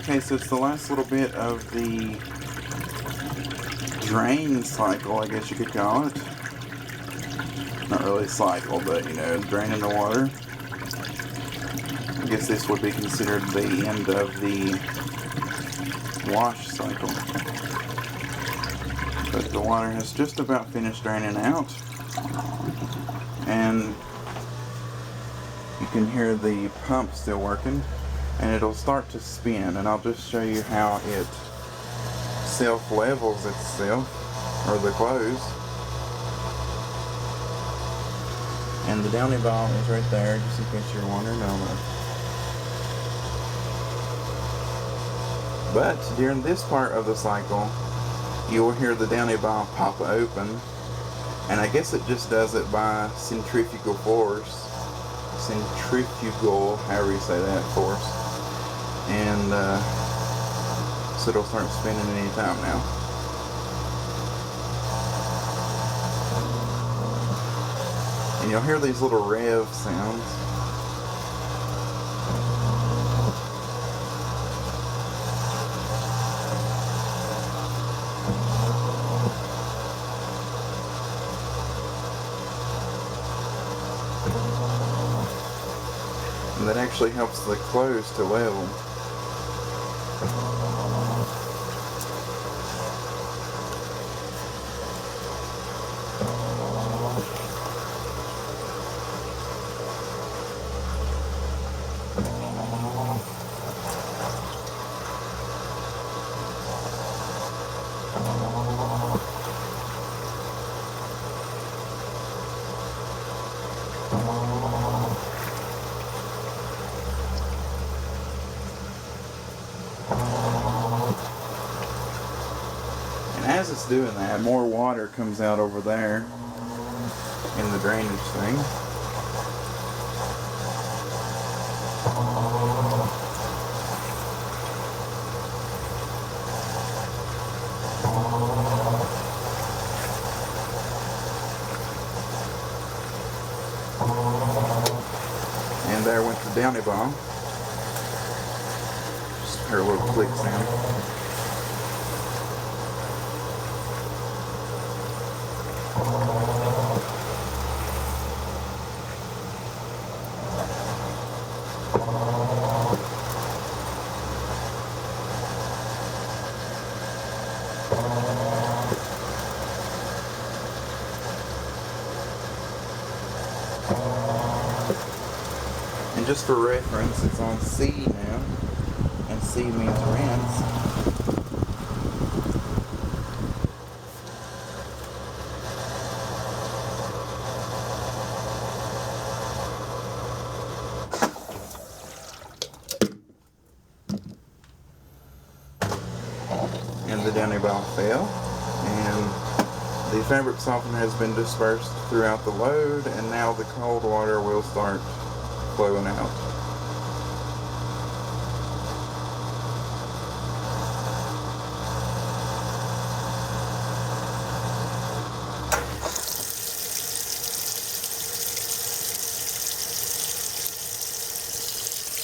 Okay, so it's the last little bit of the drain cycle, I guess you could call it. Not really cycle, but you know, draining the water. I guess this would be considered the end of the wash cycle. But the water has just about finished draining out. And you can hear the pump still working. And it'll start to spin. And I'll just show you how it self-levels itself, or the clothes. And the downy ball is right there, just in case you're wondering. But during this part of the cycle, you will hear the downy ball pop open, and I guess it just does it by centrifugal force, however you say that, force, and so it'll start spinning any time now. And you'll hear these little rev sounds. And that actually helps the clothes to level. And as it's doing that, more water comes out over there in the drainage thing. And there went the downy ball. Just heard a little click sound. And just for reference, it's on C now, and C means rinse. And the downy ball fell, and the fabric softener has been dispersed throughout the load, and now the cold water will start flowing out.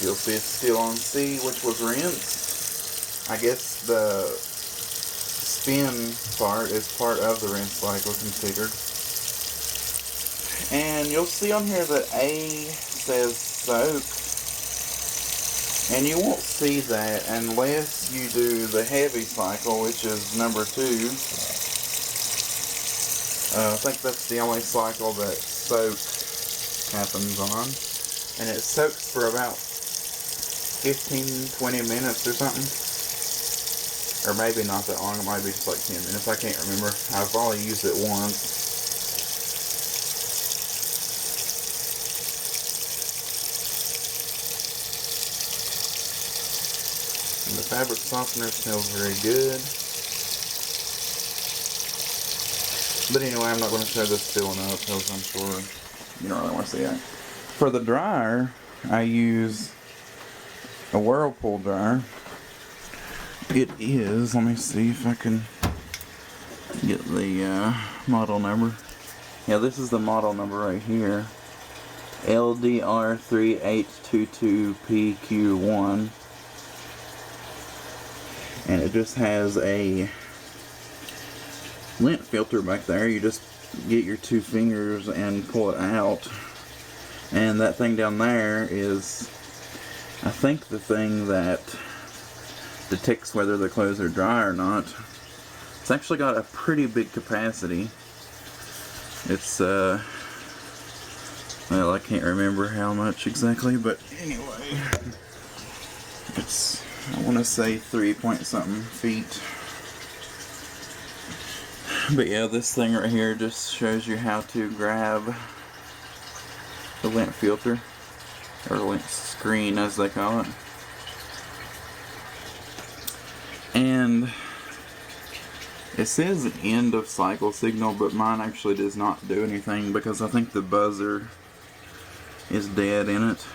You'll see it's still on C, which was rinse. I guess the spin part is part of the rinse cycle considered. And you'll see on here that A says soak. And you won't see that unless you do the heavy cycle, which is number 2. I think that's the only cycle that soak happens on. And it soaks for about 15-20 minutes or something. Or maybe not that long, it might be just like 10 minutes, I can't remember. I've only used it once. And the fabric softener smells very good. But anyway, I'm not going to show this filling up because I'm sure you don't really want to see that. For the dryer, I use a Whirlpool dryer. It is, let me see if I can get the model number. Yeah, this is the model number right here. LDR3822PQ1. and it just has a lint filter back there. You just get your 2 fingers and pull it out, and that thing down there is, I think, the thing that detects whether the clothes are dry or not. It's actually got a pretty big capacity. It's well, I can't remember how much exactly, but anyway, it's, I want to say 3 point something feet. But yeah, this thing right here just shows you how to grab the lint filter, or lint screen as they call it. And it says end of cycle signal, but mine actually does not do anything because I think the buzzer is dead in it.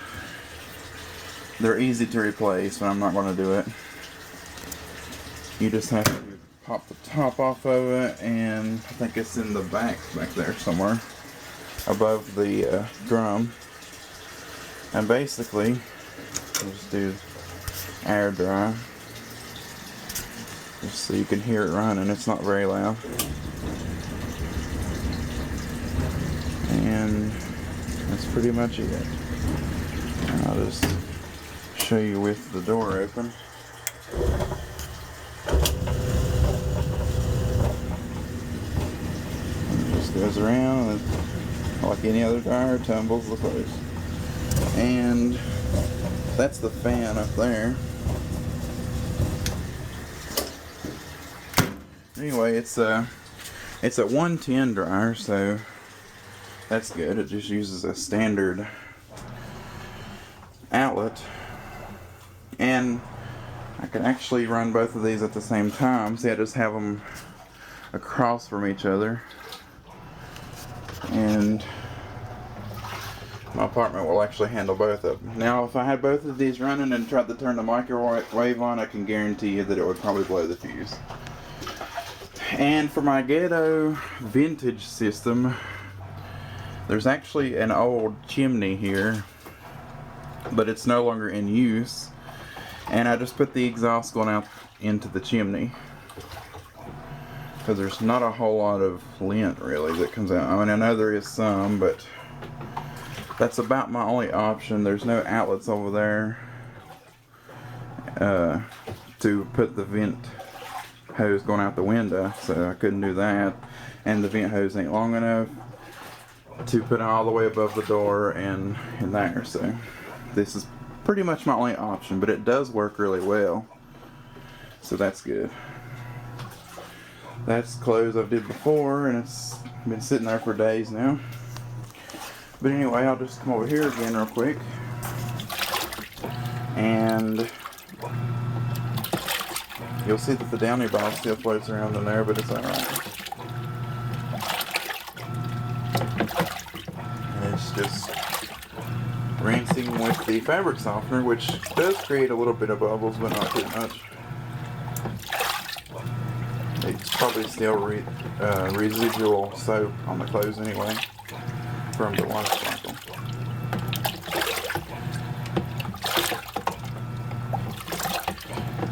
They're easy to replace, but I'm not going to do it. You just have to pop the top off of it, and I think it's in the back there somewhere above the drum. And basically, we'll just do air dry just so you can hear it running. It's not very loud. And that's pretty much it. And I'll just show you with the door open. Goes around and, like any other dryer, tumbles the clothes. And that's the fan up there. Anyway, it's a 110 dryer, so that's good. It just uses a standard outlet, and I can actually run both of these at the same time. See, I just have them across from each other. And my apartment will actually handle both of them. Now, if I had both of these running and tried to turn the microwave on, I can guarantee you that it would probably blow the fuse. And for my ghetto vintage system, there's actually an old chimney here, but it's no longer in use. And I just put the exhaust going out into the chimney, because there's not a whole lot of lint really that comes out. I mean, I know there is some, but that's about my only option. There's no outlets over there to put the vent hose going out the window, so I couldn't do that. And the vent hose ain't long enough to put it all the way above the door and in there. So this is pretty much my only option, but it does work really well, so that's good. That's clothes I've did before, and it's been sitting there for days now. But anyway, I'll just come over here again real quick, and you'll see that the Downy ball still floats around in there, but it's alright. And it's just rinsing with the fabric softener, which does create a little bit of bubbles, but not too much. It's probably still residual soap on the clothes anyway from the wash cycle.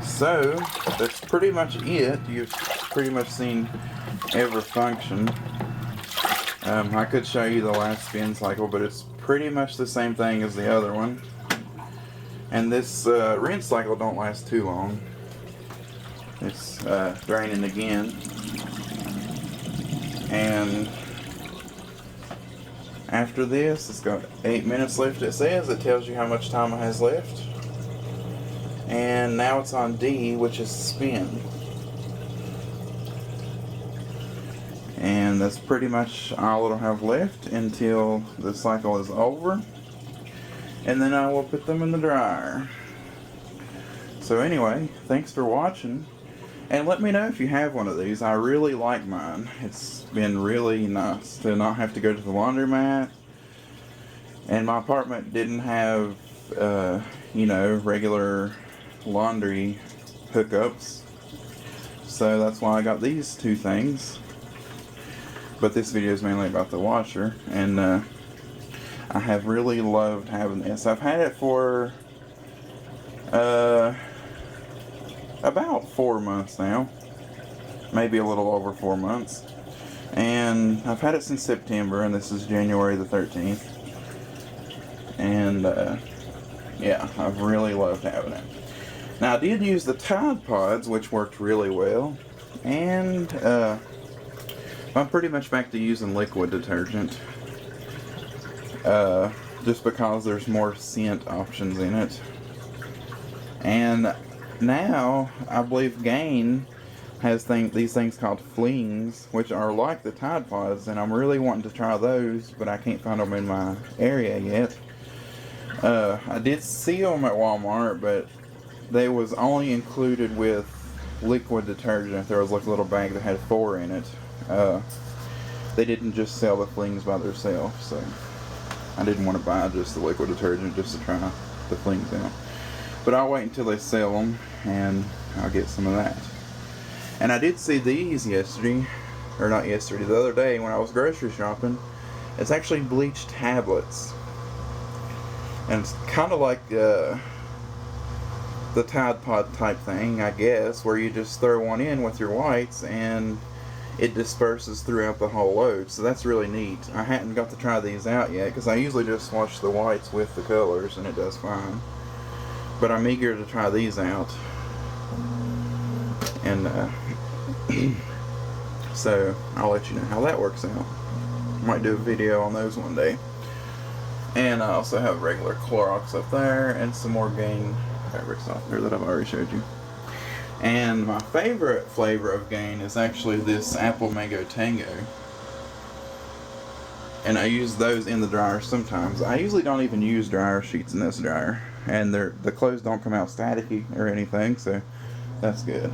So that's pretty much it. You've pretty much seen every function. I could show you the last spin cycle, but it's pretty much the same thing as the other one. And this rinse cycle don't last too long. It's draining again, and after this it's got 8 minutes left. It says it tells you how much time it has left, and now it's on D, which is spin, and that's pretty much all it'll have left until the cycle is over, and then I will put them in the dryer. So anyway, thanks for watching. And let me know if you have one of these. I really like mine. It's been really nice to not have to go to the laundromat. And my apartment didn't have, you know, regular laundry hookups. So that's why I got these two things. But this video is mainly about the washer. And I have really loved having this. I've had it for about 4 months now. Maybe a little over 4 months. And I've had it since September, and this is January the 13th. And yeah, I've really loved having it. Now I did use the Tide Pods, which worked really well. And I'm pretty much back to using liquid detergent. Just because there's more scent options in it. And now I believe Gain has these things called flings, which are like the Tide Pods, and I'm really wanting to try those, but I can't find them in my area yet. I did see them at Walmart, but they was only included with liquid detergent. There was like a little bag that had 4 in it. They didn't just sell the flings by themselves, so I didn't want to buy just the liquid detergent just to try the flings out. But I'll wait until they sell them, and I'll get some of that. And I did see these yesterday, or not yesterday, the other day when I was grocery shopping. It's actually bleach tablets. And it's kind of like the Tide Pod type thing, I guess, where you just throw one in with your whites and it disperses throughout the whole load. So that's really neat. I hadn't got to try these out yet because I usually just wash the whites with the colors and it does fine. But I'm eager to try these out. And so I'll let you know how that works out. Might do a video on those one day. And I also have regular Clorox up there and some more Gain fabric softener that I've already showed you. And my favorite flavor of Gain is actually this Apple Mango Tango. And I use those in the dryer sometimes. I usually don't even use dryer sheets in this dryer. And the clothes don't come out staticky or anything, so that's good.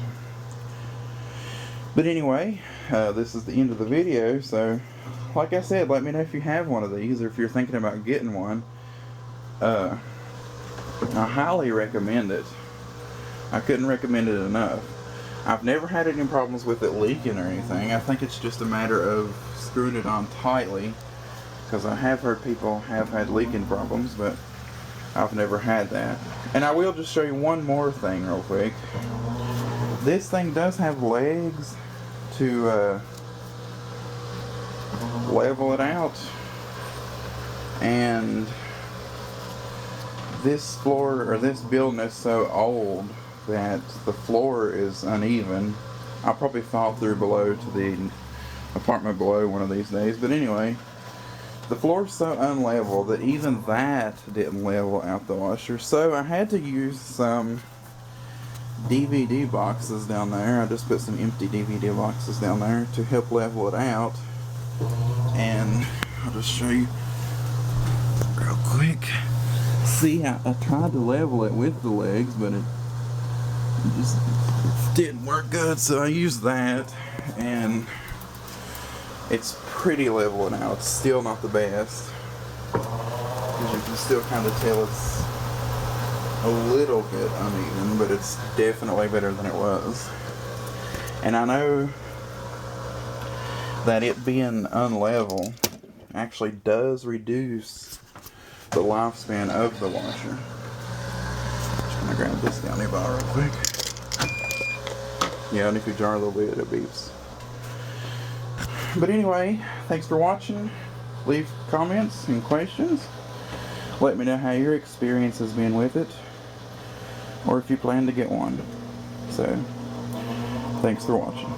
But anyway, this is the end of the video, so like I said, let me know if you have one of these or if you're thinking about getting one. I highly recommend it. I couldn't recommend it enough. I've never had any problems with it leaking or anything. I think it's just a matter of screwing it on tightly, because I have heard people have had leaking problems, but I've never had that. And I will just show you one more thing real quick. This thing does have legs to level it out, and this floor, or this building, is so old that the floor is uneven. I'll probably fall through below to the apartment below one of these days, but anyway, the floor's so unlevel that even that didn't level out the washer, so I had to use some DVD boxes down there. I just put some empty DVD boxes down there to help level it out. And I'll just show you real quick. See, I tried to level it with the legs, but it just didn't work good, so I used that, and it's pretty leveling out. It's still not the best, because you can still kind of tell it's a little bit uneven, but it's definitely better than it was. And I know that it being unlevel actually does reduce the lifespan of the washer. Just gonna grab this down nearby real quick. Yeah, and if you jar a little bit, it beeps. But anyway, thanks for watching. Leave comments and questions. Let me know how your experience has been with it, or if you plan to get one. So, thanks for watching.